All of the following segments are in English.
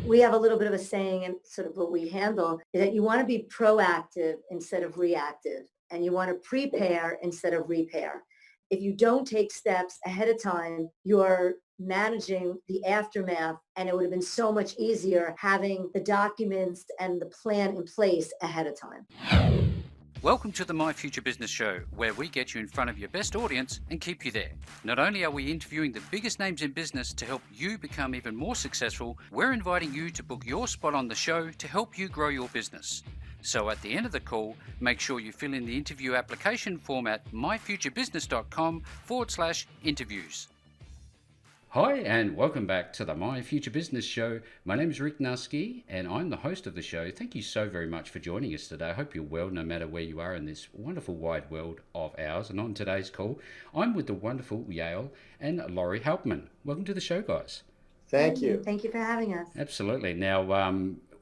we have a little bit of a saying and sort of what we handle is that you want to be proactive instead of reactive, and you want to prepare instead of repair. If you don't take steps ahead of time, you're managing the aftermath, and it would have been so much easier having the documents and the plan in place ahead of time. Welcome to the My Future Business Show, where we get you in front of your best audience and keep you there. Not only are we interviewing the biggest names in business to help you become even more successful, we're inviting you to book your spot on the show to help you grow your business. So at the end of the call, make sure you fill in the interview application form at myfuturebusiness.com/interviews. Hi, and welcome back to the My Future Business Show. My name is Rick Nusky, and I'm the host of the show. Thank you so very much for joining us today. I hope you're well, no matter where you are in this wonderful wide world of ours. And on today's call, I'm with the wonderful Yale and Laurie Hauptman. Welcome to the show, guys. Thank you. Thank you for having us. Absolutely. Now,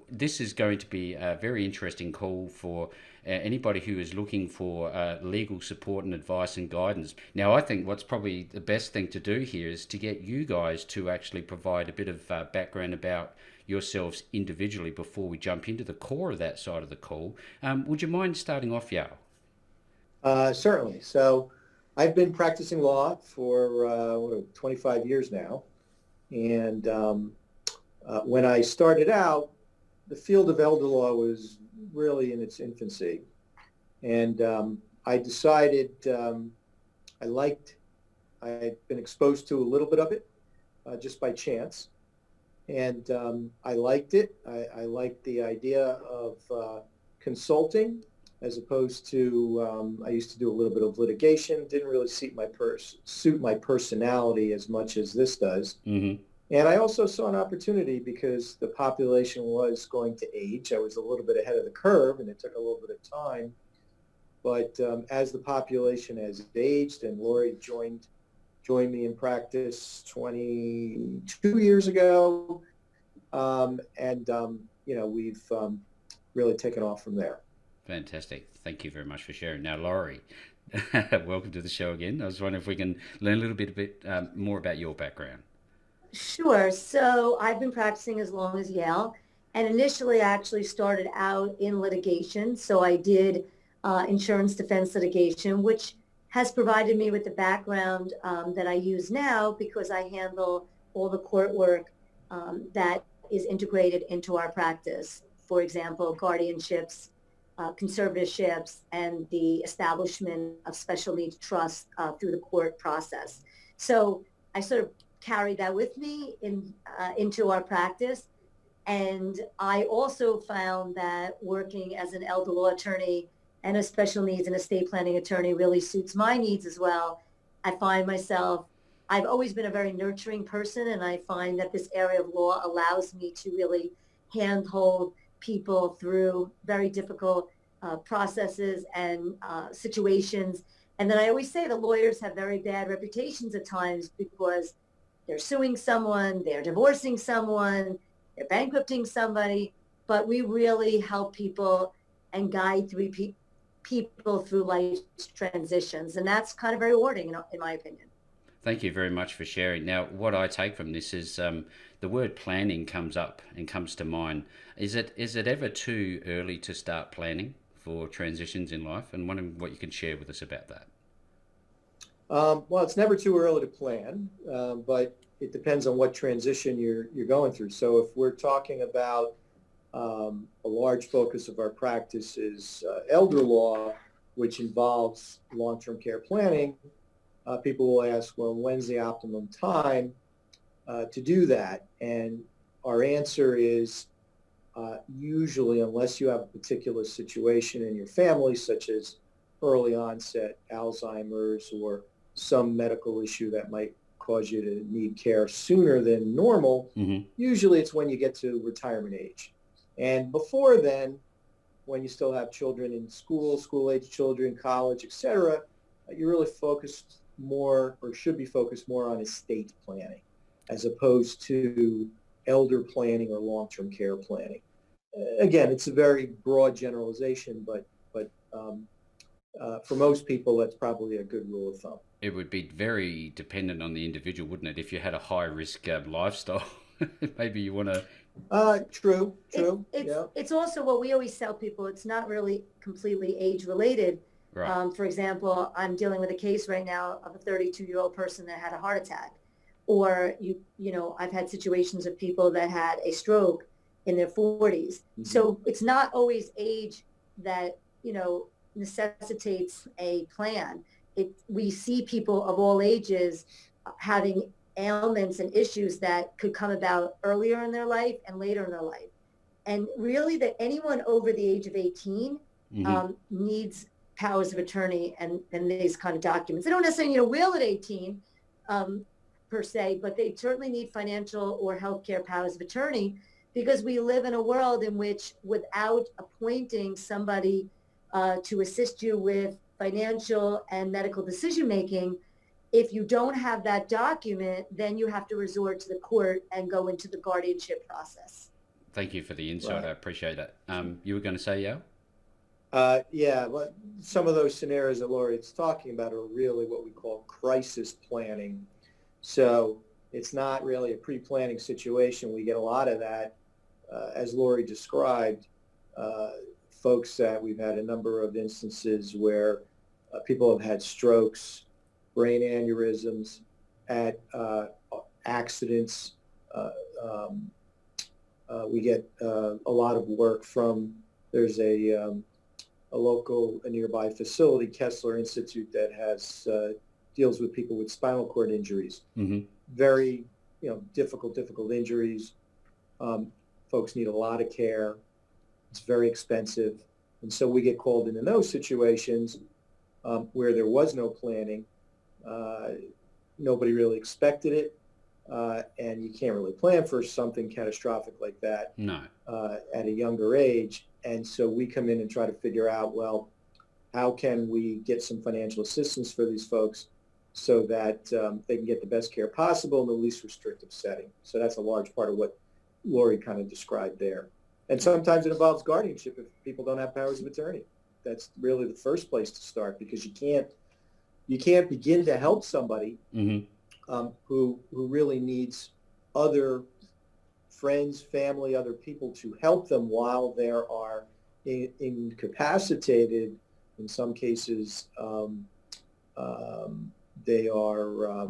this is going to be a very interesting call for anybody who is looking for legal support and advice and guidance. Now, I think what's probably the best thing to do here is to get you guys to actually provide a bit of background about yourselves individually before we jump into the core of that side of the call. Would you mind starting off, Yale? Certainly. So I've been practicing law for 25 years now. And when I started out, the field of elder law was really in its infancy. And I decided I had been exposed to a little bit of it just by chance. And I liked it. I liked the idea of consulting as opposed to, I used to do a little bit of litigation, didn't really suit my personality as much as this does. Mm-hmm. And I also saw an opportunity because the population was going to age. I was a little bit ahead of the curve, and it took a little bit of time. But as the population has aged, and Laurie joined me in practice 22 years ago, we've really taken off from there. Fantastic. Thank you very much for sharing. Now, Laurie, welcome to the show again. I was wondering if we can learn a little bit more about your background. Sure. So I've been practicing as long as Yale, and initially I actually started out in litigation. So I did insurance defense litigation, which has provided me with the background that I use now because I handle all the court work that is integrated into our practice. For example, guardianships, conservatorships, and the establishment of special needs trusts through the court process. So I sort of carried that with me into our practice. And I also found that working as an elder law attorney and a special needs and estate planning attorney really suits my needs as well. I find myself, I've always been a very nurturing person, and I find that this area of law allows me to really handhold people through very difficult processes and situations. And then I always say the lawyers have very bad reputations at times because they're suing someone, they're divorcing someone, they're bankrupting somebody, but we really help people and guide people through life's transitions. And that's kind of very rewarding, in my opinion. Thank you very much for sharing. Now, what I take from this is the word planning comes up and comes to mind. Is it ever too early to start planning for transitions in life? And wondering what you can share with us about that. Well, it's never too early to plan, but it depends on what transition you're going through. So if we're talking about a large focus of our practice is elder law, which involves long-term care planning, people will ask, well, when's the optimum time to do that? And our answer is usually, unless you have a particular situation in your family, such as early onset Alzheimer's or some medical issue that might cause you to need care sooner than normal, usually it's when you get to retirement age. And before then, when you still have children in school-age children, college, etc., you really focused more, or should be focused more, on estate planning as opposed to elder planning or long-term care planning. Again, it's a very broad generalization, but for most people, that's probably a good rule of thumb. It would be very dependent on the individual, wouldn't it? If you had a high-risk lifestyle, maybe you want to True. It's Yeah. it's also what we always tell people. It's not really completely age related. Right. For example, I'm dealing with a case right now of a 32-year-old person that had a heart attack, or I've had situations of people that had a stroke in their 40s. Mm-hmm. So it's not always age that necessitates a plan. We see people of all ages having ailments and issues that could come about earlier in their life and later in their life. And really that anyone over the age of 18 needs powers of attorney and these kind of documents. They don't necessarily need a will at 18 per se, but they certainly need financial or healthcare powers of attorney, because we live in a world in which without appointing somebody to assist you with financial and medical decision making, if you don't have that document, then you have to resort to the court and go into the guardianship process. Thank you for the insight. Right. I appreciate that. You were going to say, yeah? Yeah, but some of those scenarios that Laurie's talking about are really what we call crisis planning. So it's not really a pre-planning situation. We get a lot of that, as Laurie described, folks that we've had a number of instances where people have had strokes, brain aneurysms, at accidents. We get a lot of work from, there's a nearby facility, Kessler Institute, that has deals with people with spinal cord injuries. Mm-hmm. Very, difficult injuries. Folks need a lot of care. It's very expensive. And so we get called in those situations where there was no planning. Nobody really expected it. And you can't really plan for something catastrophic like that. No. At a younger age. And so we come in and try to figure out, well, how can we get some financial assistance for these folks so that they can get the best care possible in the least restrictive setting. So that's a large part of what Laurie kind of described there. And sometimes it involves guardianship if people don't have powers of attorney. That's really the first place to start, because you can't begin to help somebody who really needs other friends, family, other people to help them while they are incapacitated. In some cases, they are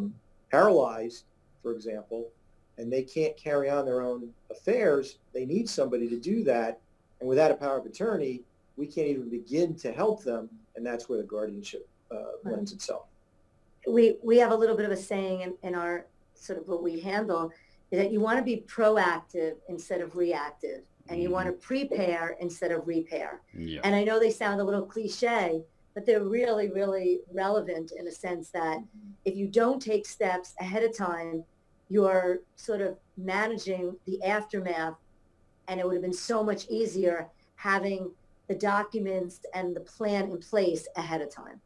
paralyzed, for example, and they can't carry on their own affairs. They need somebody to do that. And without a power of attorney, we can't even begin to help them. And that's where the guardianship lends itself. We have a little bit of a saying in our sort of what we handle, is that you want to be proactive instead of reactive, and you want to prepare instead of repair. Yeah. And I know they sound a little cliche, but they're really, really relevant in a sense that if you don't take steps ahead of time, you're sort of managing the aftermath, and it would have been so much easier having the documents and the plan in place ahead of time.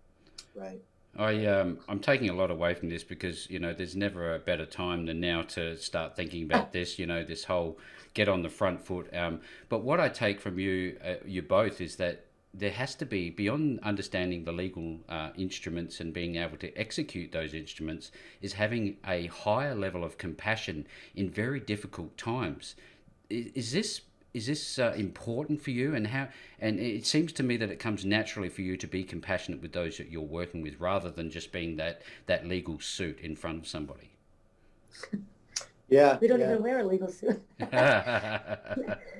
Right. I'm taking a lot away from this because, there's never a better time than now to start thinking about this, this whole get on the front foot. But what I take from you both is that there has to be, beyond understanding the legal instruments and being able to execute those instruments, is having a higher level of compassion in very difficult times. Is this important for you, and how? And it seems to me that it comes naturally for you to be compassionate with those that you're working with, rather than just being that legal suit in front of somebody. Yeah, we don't even wear a legal suit.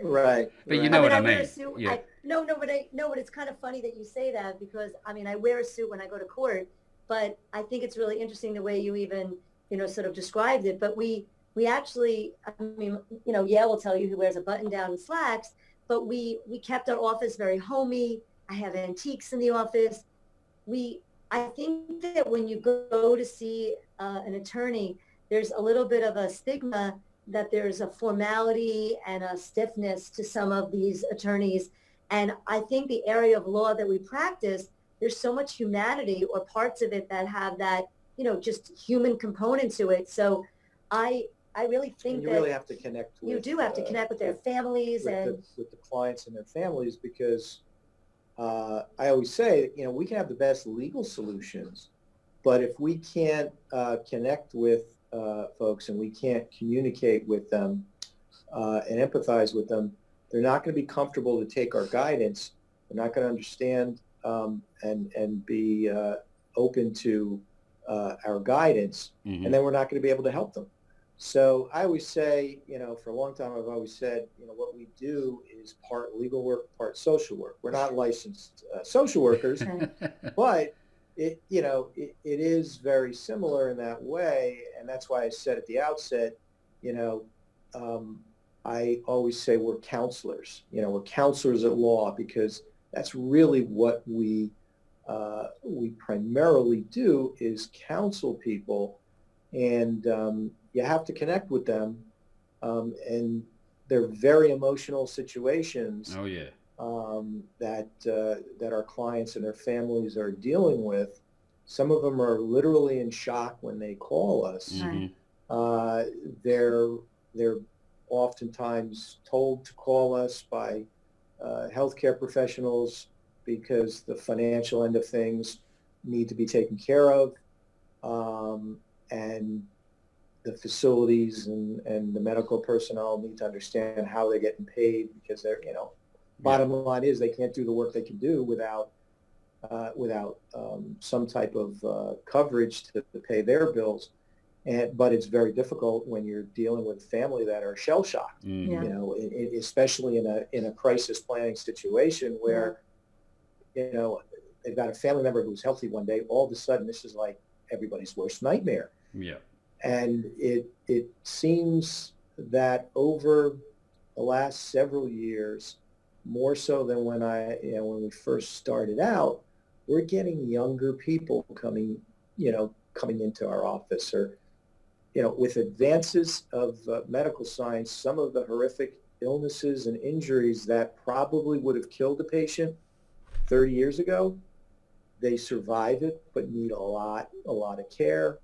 Right. But you know what I mean. Wear a suit. Yeah. But it's kind of funny that you say that, because I wear a suit when I go to court, but I think it's really interesting the way you even sort of described it. But we actually, Yale will tell you he wears a button down and slacks, but we kept our office very homey. I have antiques in the office. I think that when you go to see an attorney, there's a little bit of a stigma that there's a formality and a stiffness to some of these attorneys. And I think the area of law that we practice, there's so much humanity, or parts of it that have that, just human component to it. So I really think you that really have to connect with, you do have to connect with their families with the clients and their families, because I always say, we can have the best legal solutions, but if we can't connect with folks and we can't communicate with them, and empathize with them, they're not going to be comfortable to take our guidance. They're not going to understand and be open to our guidance, and then we're not going to be able to help them. So I always say, for a long time, I've always said, what we do is part legal work, part social work. We're not licensed social workers, but it is very similar in that way. And that's why I said at the outset, I always say we're counselors. We're counselors at law, because that's really what we primarily do, is counsel people. And you have to connect with them, and they're very emotional situations. Oh yeah. That our clients and their families are dealing with. Some of them are literally in shock when they call us. They're oftentimes told to call us by healthcare professionals because the financial end of things need to be taken care of. And the facilities and the medical personnel need to understand how they're getting paid, because they're, bottom line is they can't do the work they can do without some type of coverage to pay their bills. But it's very difficult when you're dealing with family that are shell shocked, especially in a crisis planning situation where, they've got a family member who's healthy one day. All of a sudden, this is like everybody's worst nightmare. Yeah. And it seems that over the last several years, more so than when we first started out, we're getting younger people coming into our office, or, with advances of medical science, some of the horrific illnesses and injuries that probably would have killed a patient 30 years ago, they survive it, but need a lot of care.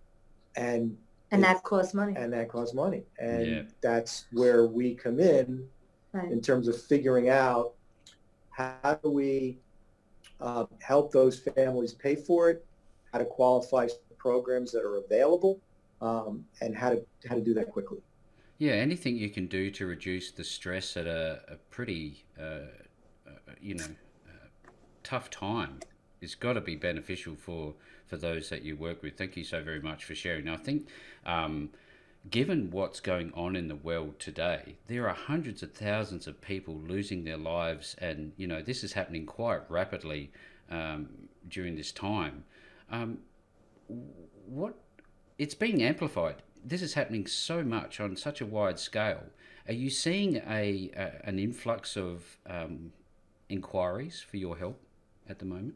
And that costs money. And that's where we come in, in terms of figuring out how do we help those families pay for it, how to qualify for programs that are available, and how to do that quickly. Yeah, anything you can do to reduce the stress at a pretty, tough time has got to be beneficial for those that you work with. Thank you so very much for sharing. Now, I think given what's going on in the world today, there are hundreds of thousands of people losing their lives, and this is happening quite rapidly during this time. It's being amplified. This is happening so much on such a wide scale. Are you seeing an influx of inquiries for your help at the moment?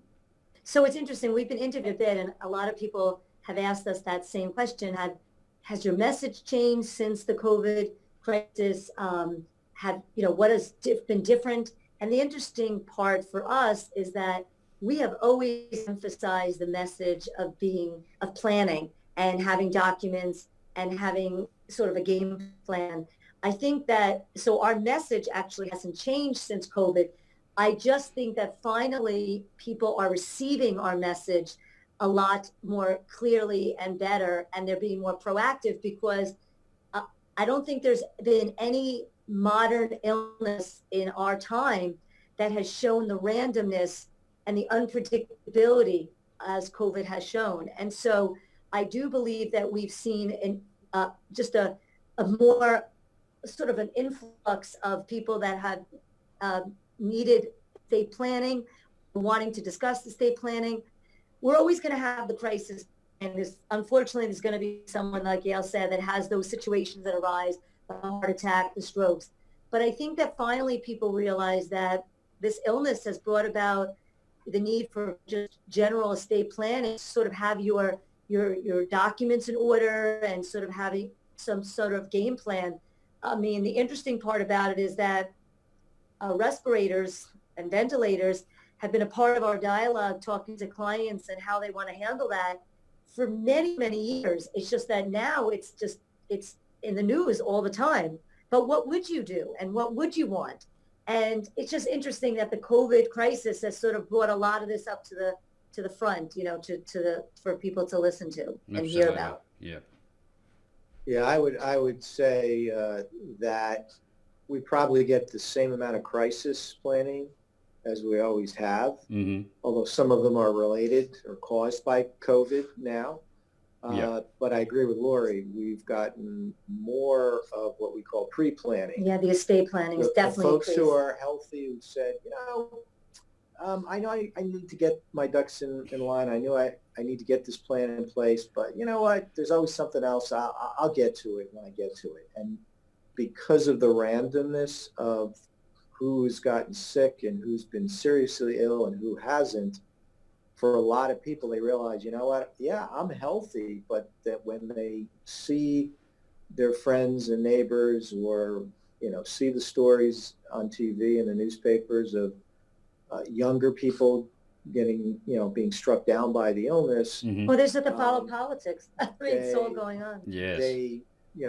So it's interesting. We've been interviewed a bit, and a lot of people have asked us that same question. Has your message changed since the COVID crisis? What has been different? And the interesting part for us is that we have always emphasized the message of planning and having documents and having sort of a game plan. I think that, so our message actually hasn't changed since COVID. I just think that finally people are receiving our message a lot more clearly and better, and they're being more proactive, because I don't think there's been any modern illness in our time that has shown the randomness and the unpredictability as COVID has shown. And so I do believe that we've seen just a more sort of an influx of people that have needed estate planning, wanting to discuss estate planning. We're always going to have the crisis, and unfortunately there's going to be someone, like Yale said, that has those situations that arise, the heart attack, the strokes. But I think that finally people realize that this illness has brought about the need for just general estate planning, sort of have your documents in order and sort of having some sort of game plan. I mean, the interesting part about it is that respirators and ventilators have been a part of our dialogue, talking to clients and how they want to handle that for many, many years. It's just that now it's in the news all the time. But what would you do, and what would you want? And it's just interesting that the COVID crisis has sort of brought a lot of this up to the front, for people to listen to and Absolutely. hear about. Yeah. Yeah, I would say that we probably get the same amount of crisis planning as we always have, although some of them are related or caused by COVID now. But I agree with Laurie. We've gotten more of what we call pre-planning. Yeah, the estate planning is definitely the folks increased. who are healthy who said, I know I need to get my ducks in line. I know I need to get this plan in place, but you know what? There's always something else. I'll get to it when I get to it. And because of the randomness of who's gotten sick and who's been seriously ill and who hasn't, for a lot of people, they realize, you know what? Yeah, I'm healthy, but that when they see their friends and neighbors or, see the stories on TV and the newspapers of younger people getting, being struck down by the illness. Well, there's the follow politics. I mean, it's all going on. Yes. A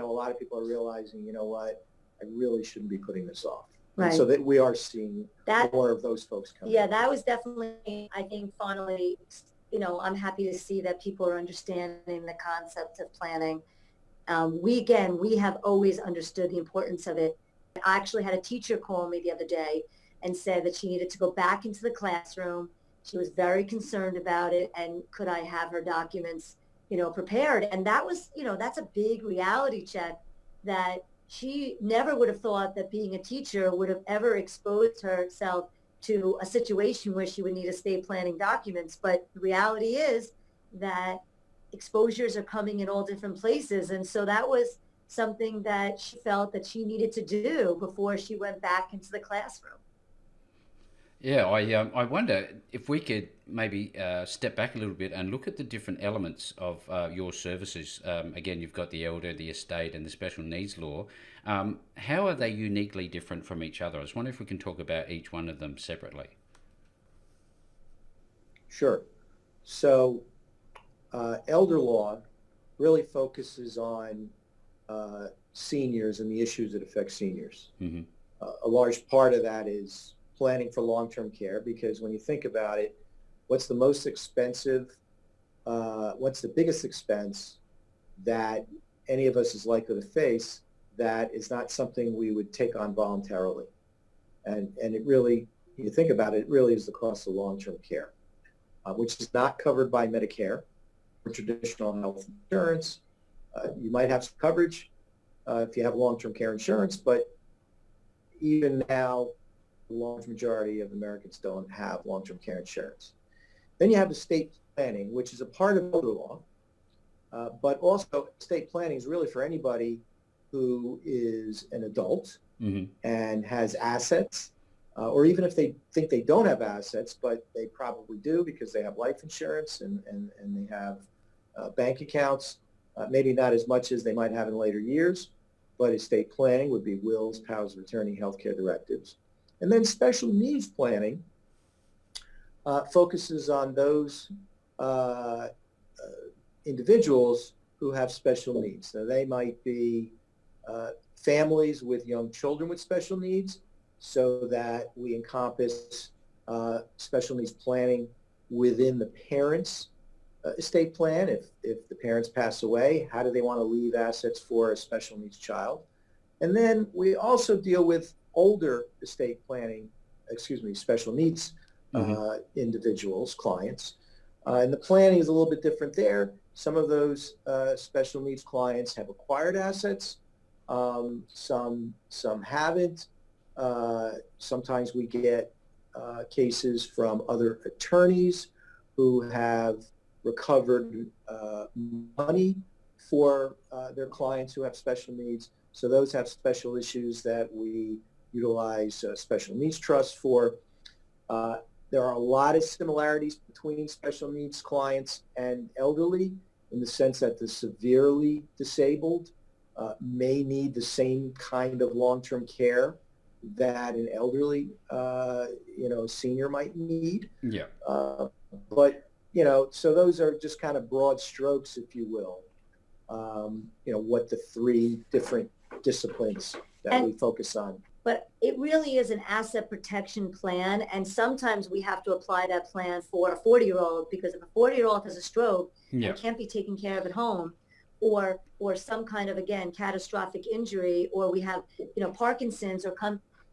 lot of people are realizing, you know what, I really shouldn't be putting this off. Right. And so that we are seeing more of those folks coming. Yeah, that was definitely, I think, finally, I'm happy to see that people are understanding the concept of planning. We have always understood the importance of it. I actually had a teacher call me the other day and said that she needed to go back into the classroom. She was very concerned about it, and could I have her documents, prepared? And that was, that's a big reality check that she never would have thought that being a teacher would have ever exposed herself to a situation where she would need estate planning documents. But the reality is that exposures are coming in all different places. And so that was something that she felt that she needed to do before she went back into the classroom. Yeah, I wonder if we could maybe step back a little bit and look at the different elements of your services. Again, you've got the elder, the estate, and the special needs law. How are they uniquely different from each other? I was wondering if we can talk about each one of them separately. Sure. So elder law really focuses on seniors and the issues that affect seniors. A large part of that is planning for long-term care, because when you think about it, what's the most expensive, what's the biggest expense that any of us is likely to face that is not something we would take on voluntarily? And it really, you think about it, it really is the cost of long-term care, which is not covered by Medicare or traditional health insurance. You might have some coverage if you have long-term care insurance, but even now, the large majority of Americans don't have long-term care insurance. Then you have estate planning, which is a part of elder law, but also estate planning is really for anybody who is an adult and has assets, or even if they think they don't have assets, but they probably do because they have life insurance and they have bank accounts, maybe not as much as they might have in later years, but estate planning would be wills, powers of attorney, healthcare directives. And then special needs planning focuses on those individuals who have special needs. So they might be families with young children with special needs, so that we encompass special needs planning within the parents' estate plan. If the parents pass away, how do they want to leave assets for a special needs child? And then we also deal with older estate planning, special needs individuals, clients. And the planning is a little bit different there. Some of those special needs clients have acquired assets. Some haven't. Sometimes we get cases from other attorneys who have recovered money for their clients who have special needs. So those have special issues that we utilize special needs trusts for. There are a lot of similarities between special needs clients and elderly, in the sense that the severely disabled may need the same kind of long-term care that an elderly, senior might need. Yeah. But, so those are just kind of broad strokes, if you will, what the three different disciplines that we focus on. But it really is an asset protection plan, and sometimes we have to apply that plan for a 40-year-old, because if a 40-year-old has a stroke and can't be taken care of at home, or some kind of, again, catastrophic injury, or we have, Parkinson's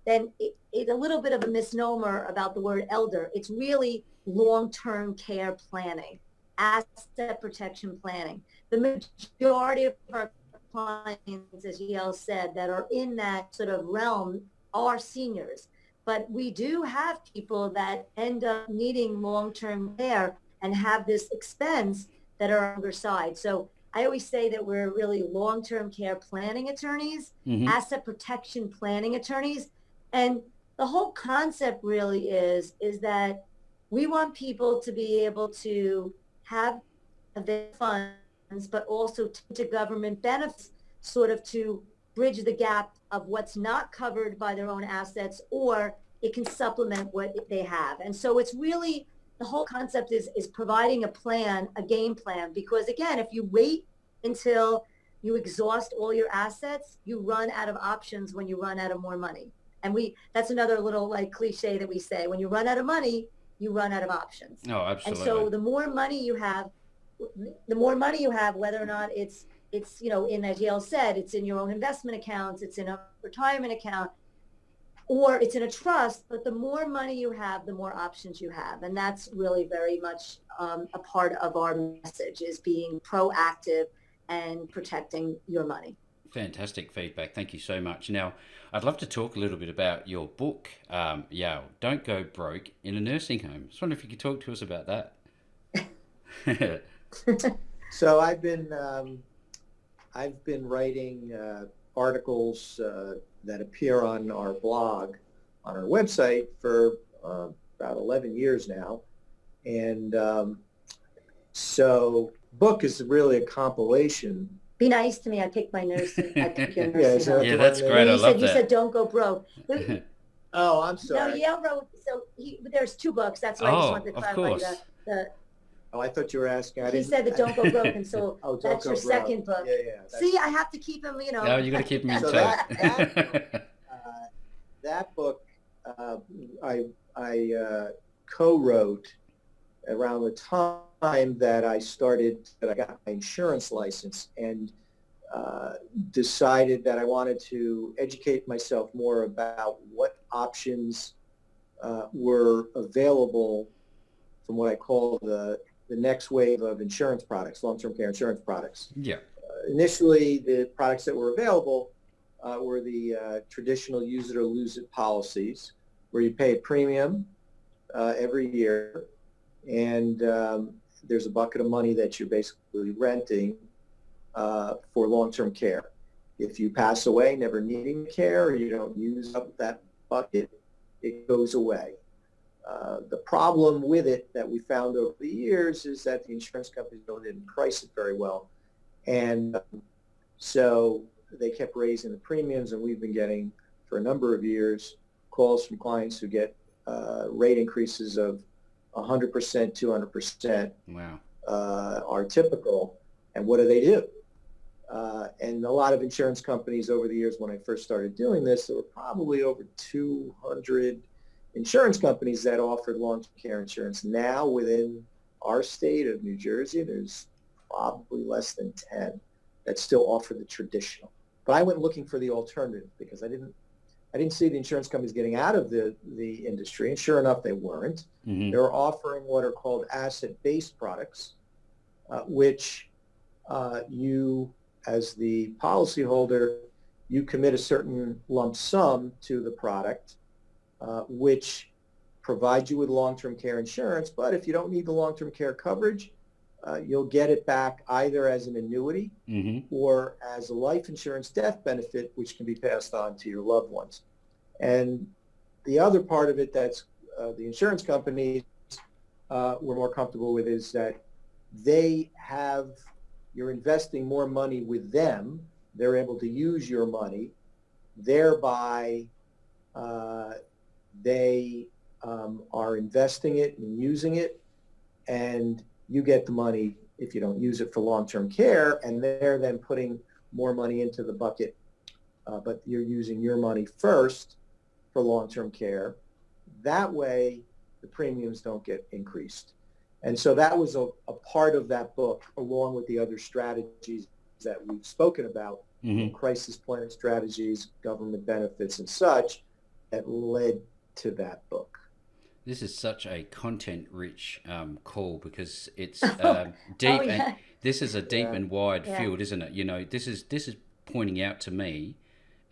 then it's a little bit of a misnomer about the word elder. It's really long-term care planning, asset protection planning. The majority of our clients, as Yale said, that are in that sort of realm are seniors. But we do have people that end up needing long-term care and have this expense that are on the younger side. So I always say that we're really long-term care planning attorneys, asset protection planning attorneys. And the whole concept really is that we want people to be able to have their funds, but also to government benefits, sort of to bridge the gap of what's not covered by their own assets, or it can supplement what they have. And so it's really, the whole concept is providing a plan, a game plan, because again, if you wait until you exhaust all your assets, you run out of options when you run out of more money. And that's another little like cliche that we say, when you run out of money, you run out of options. Oh, absolutely. And so the more money you have, whether or not it's, as Yale said, it's in your own investment accounts, it's in a retirement account, or it's in a trust, but the more money you have, the more options you have. And that's really very much a part of our message, is being proactive and protecting your money. Fantastic feedback. Thank you so much. Now, I'd love to talk a little bit about your book, Yale, Don't Go Broke in a Nursing Home. I just wonder if you could talk to us about that. So I've been writing articles that appear on our blog, on our website, for about 11 years now. And so book is really a compilation. Be nice to me. I picked my nursing. Yeah, that's great. I love that. You said don't go broke. Oh, I'm sorry. No, Yale wrote, there's 2 books. That's why I just wanted to clarify Oh, I thought you were asking. He said that don't go broke, and so that's your second book. Yeah. See, I have to keep him, No, you got to keep him in so touch. that book, I co-wrote around the time that I got my insurance license, and decided that I wanted to educate myself more about what options were available from what I call the next wave of insurance products, long-term care insurance products. Yeah. Initially, the products that were available were the traditional use it or lose it policies, where you pay a premium every year, and there's a bucket of money that you're basically renting for long-term care. If you pass away never needing care, or you don't use up that bucket, it goes away. The problem with it that we found over the years is that the insurance companies really didn't price it very well. And so they kept raising the premiums, and we've been getting, for a number of years, calls from clients who get rate increases of 100%, 200%. Wow. Are typical. And what do? And a lot of insurance companies over the years, when I first started doing this, there were probably over 200 insurance companies that offered long-term care insurance. Now, within our state of New Jersey, there's probably less than 10 that still offer the traditional. But I went looking for the alternative because I didn't see the insurance companies getting out of the industry, and sure enough, they weren't. Mm-hmm. They were offering what are called asset-based products, which you, as the policyholder, you commit a certain lump sum to the product, which provides you with long-term care insurance. But if you don't need the long-term care coverage, you'll get it back either as an annuity or as a life insurance death benefit, which can be passed on to your loved ones. And the other part of it that's the insurance companies were more comfortable with is that you're investing more money with them. They're able to use your money, thereby they are investing it and using it, and you get the money if you don't use it for long-term care, and they're then putting more money into the bucket, but you're using your money first for long-term care. That way, the premiums don't get increased. And so that was a part of that book, along with the other strategies that we've spoken about, crisis planning strategies, government benefits, and such, that led to that book. This is such a content-rich call because it's deep, yeah. and this is a deep and wide Yeah. field, isn't it? You know, this is pointing out to me,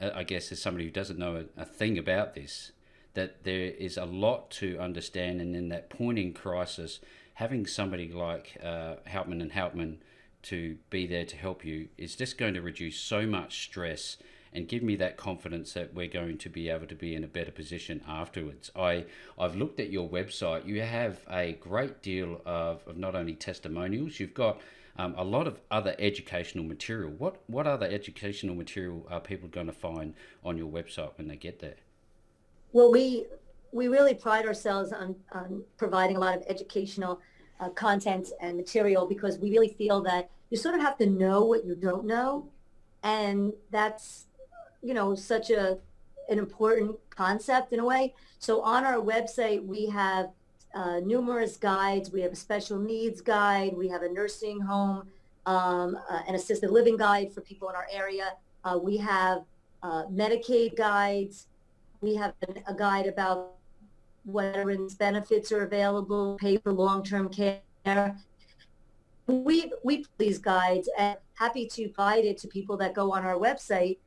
I guess, as somebody who doesn't know a thing about this, that there is a lot to understand, and in that point in crisis, having somebody like Hauptman and Hauptman to be there to help you is just going to reduce so much stress and give me that confidence that we're going to be able to be in a better position afterwards. I've looked at your website. You have a great deal of not only testimonials, you've got a lot of other educational material. What other educational material are people going to find on your website when they get there? Well, we really pride ourselves on providing a lot of educational content and material, because we really feel that you sort of have to know what you don't know. And that's, such an important concept in a way. So on our website, we have numerous guides. We have a special needs guide. We have a nursing home, an assisted living guide for people in our area. We have Medicaid guides. We have a guide about what veterans benefits are available, pay for long-term care. We put these guides, and happy to provide it to people that go on our website,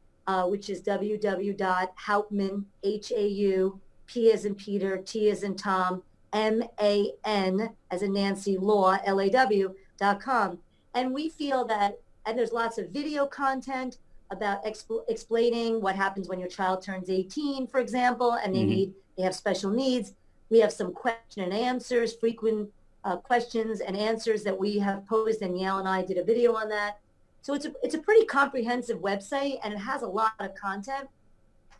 which is www.hauptman, H-A-U-P as in Peter, T as in Tom, M-A-N as in Nancy, Law, L-A-W.com. And we feel that, and there's lots of video content about explaining what happens when your child turns 18, for example, and they have special needs. We have some question and answers, frequent questions and answers that we have posed, and Yale and I did a video on that. So it's a pretty comprehensive website, and it has a lot of content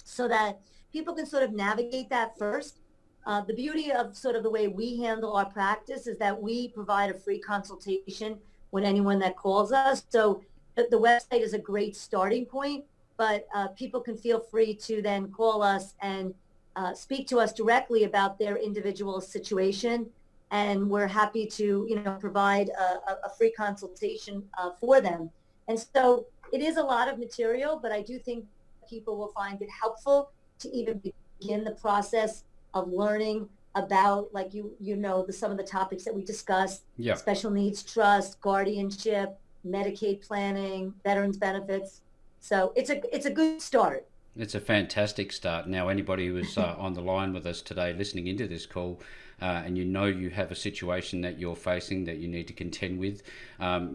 so that people can sort of navigate that first. The beauty of sort of the way we handle our practice is that we provide a free consultation with anyone that calls us. So the website is a great starting point, but people can feel free to then call us and speak to us directly about their individual situation. And we're happy to, provide a free consultation for them. And so it is a lot of material, but I do think people will find it helpful to even begin the process of learning about, like, some of the topics that we discussed, special needs trust, guardianship, Medicaid planning, veterans benefits. So it's a good start. It's a fantastic start. Now, anybody who is on the line with us today, listening into this call, and you have a situation that you're facing that you need to contend with,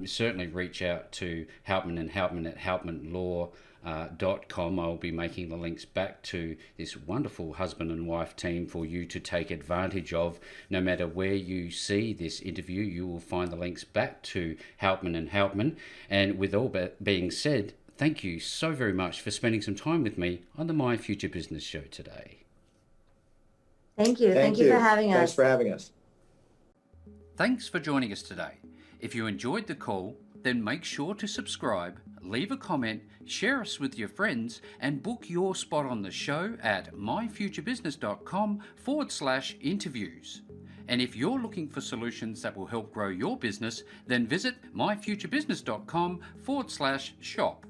certainly reach out to Hauptman and Hauptman at hauptmanlaw.com. I'll be making the links back to this wonderful husband and wife team for you to take advantage of. No matter where you see this interview, you will find the links back to Hauptman and Hauptman. And with all being said, thank you so very much for spending some time with me on the My Future Business show today. Thank you. Thank you for having us. Thanks for having us. Thanks for joining us today. If you enjoyed the call, then make sure to subscribe, leave a comment, share us with your friends, and book your spot on the show at myfuturebusiness.com/interviews. And if you're looking for solutions that will help grow your business, then visit myfuturebusiness.com/shop.